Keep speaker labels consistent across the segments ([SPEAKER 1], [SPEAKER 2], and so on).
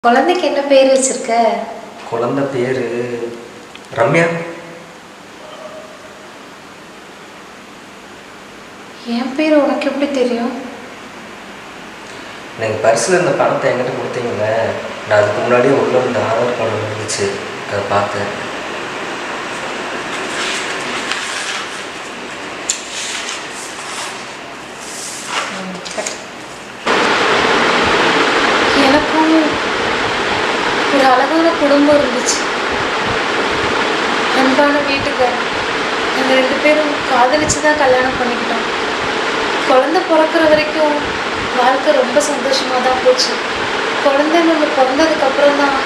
[SPEAKER 1] குழந்தைக்கு என்ன பேர் வச்சிருக்க?
[SPEAKER 2] குழந்தை பேரு ரம்யா.
[SPEAKER 1] என் பேர் உனக்கு எப்படி தெரியும்?
[SPEAKER 2] நீங்கள் பர்ஸில் இருந்த பணத்தை என்கிட்ட கொடுத்தீங்கல்ல, நான் அதுக்கு முன்னாடியே உள்ள இருந்த ஆதார் கார்டு இருந்துச்சு, அதை பார்த்தேன்.
[SPEAKER 1] எனக்கும் ஒரு அழகான குடும்பம் இருந்துச்சு, அன்பான வீட்டுக்காரர். நாங்கள் 2 பேரும் காதலிச்சு தான் கல்யாணம் பண்ணிக்கிட்டோம். குழந்தை பிறக்கிற வரைக்கும் வாழ்க்கை ரொம்ப சந்தோஷமாக தான் போச்சு. குழந்தைன்னு ஒன்று பிறந்ததுக்கப்புறம் தான்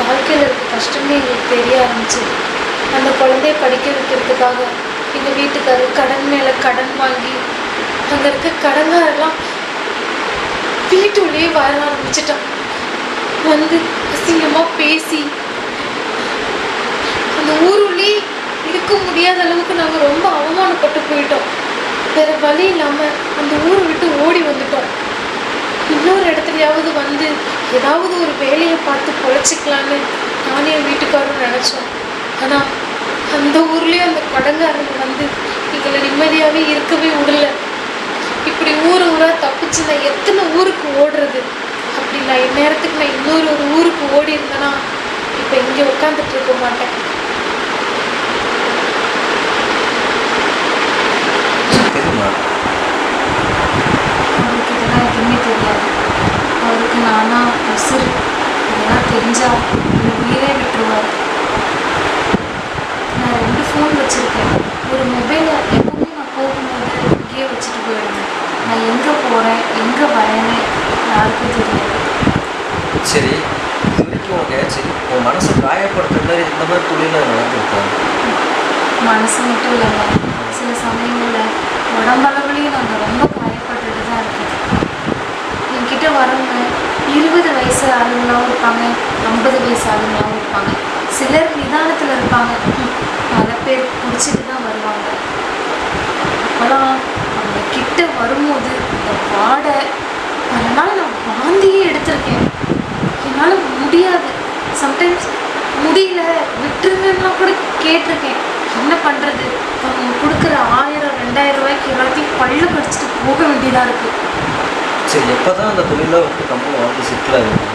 [SPEAKER 1] வாழ்க்கையில் இருக்க கஷ்டமே எங்களுக்கு தெரிய ஆரம்பிச்சு. அந்த குழந்தைய படிக்க வைக்கிறதுக்காக எங்கள் வீட்டுக்காரர் கடன் மேலே கடன் வாங்கி அங்கே இருக்க கடன்காரெல்லாம் வீட்டுள்ளேயே வர ஆரம்பிச்சிட்டான். வந்து அசிங்கமாக பேசி அந்த ஊருள்ளே இருக்க முடியாத அளவுக்கு நாங்கள் ரொம்ப அவமானப்பட்டு போயிட்டோம். வேற வழி இல்லாமல் அந்த ஊரை விட்டு ஓடி வந்துட்டோம். இன்னொரு இடத்துலையாவது வந்து ஏதாவது ஒரு வேலையை பார்த்து பொழைச்சிக்கலான்னு நானே என் வீட்டுக்காரரும் நினச்சோம். ஆனால் அந்த ஊர்லேயே அந்த கடங்காரங்க வந்து எங்களை நிம்மதியாகவே இருக்கவே விடல. இப்படி ஊராக தப்பிச்சு நான் எத்தனை ஊருக்கு ஓடுறது? அப்படி நான் இந்நேரத்துக்கு நான் இன்னொரு ஊருக்கு ஓடி இருந்தேன்னா இப்போ இங்கே உட்காந்துட்டு இருக்க மாட்டேன். அவருக்கு இதெல்லாம் எதுவுமே தெரியாது. அவருக்கு நானா உசுறு, இதெல்லாம் தெரிஞ்சா உயிரே விட்டுருவார். நான் 2 ஃபோன் வச்சுருக்கேன். ஒரு மொபைலை எப்பவுமே நான் போகும்போது இங்கேயே வச்சுட்டு போயிடுவேன். நான் எங்கே போகிறேன் எங்கே வரேன்னு யாருக்கும் தெரியாது.
[SPEAKER 2] சரி, இது வரைக்கும் உங்கள் உன் மனசை காயப்படுத்துற மாதிரி இந்த மாதிரி தொழில நடந்துருக்காங்க?
[SPEAKER 1] மனசு மட்டும் இல்லைங்க, சில சமயங்களில் உடம்பளவுலேயும் நாங்கள் ரொம்ப காயப்பட்டுட்டு தான் இருக்கோம். என்கிட்ட வரவங்க 20 வயசு ஆளுங்களாகவும் இருப்பாங்க, 50 வயசு ஆளுங்களாகவும் இருப்பாங்க. சிலர் நிதானத்தில் இருப்பாங்க, பல பேர் குடிச்சிட்டு தான் வருவாங்க. அப்போலாம் அவங்க கிட்ட வரும்போது இந்த வாடை, பல நாள் நான் வாந்தியே எடுத்திருக்கேன். என்னால் முடியாது, சம்டைம்ஸ் முடியல விட்டுருங்கன்னா கூட கேட்டிருக்கேன். என்ன பண்ணுறது? அவங்க கொடுக்குற 1000 2000 ரூபாய்க்கு எல்லாத்தையும் பல்லு கடிச்சிட்டு போக வேண்டியதாக இருக்குது.
[SPEAKER 2] சரி, எப்போ தான் அந்த தொழிலை வந்து கம்பெனி வந்து செட்டில் ஆகிருக்கு?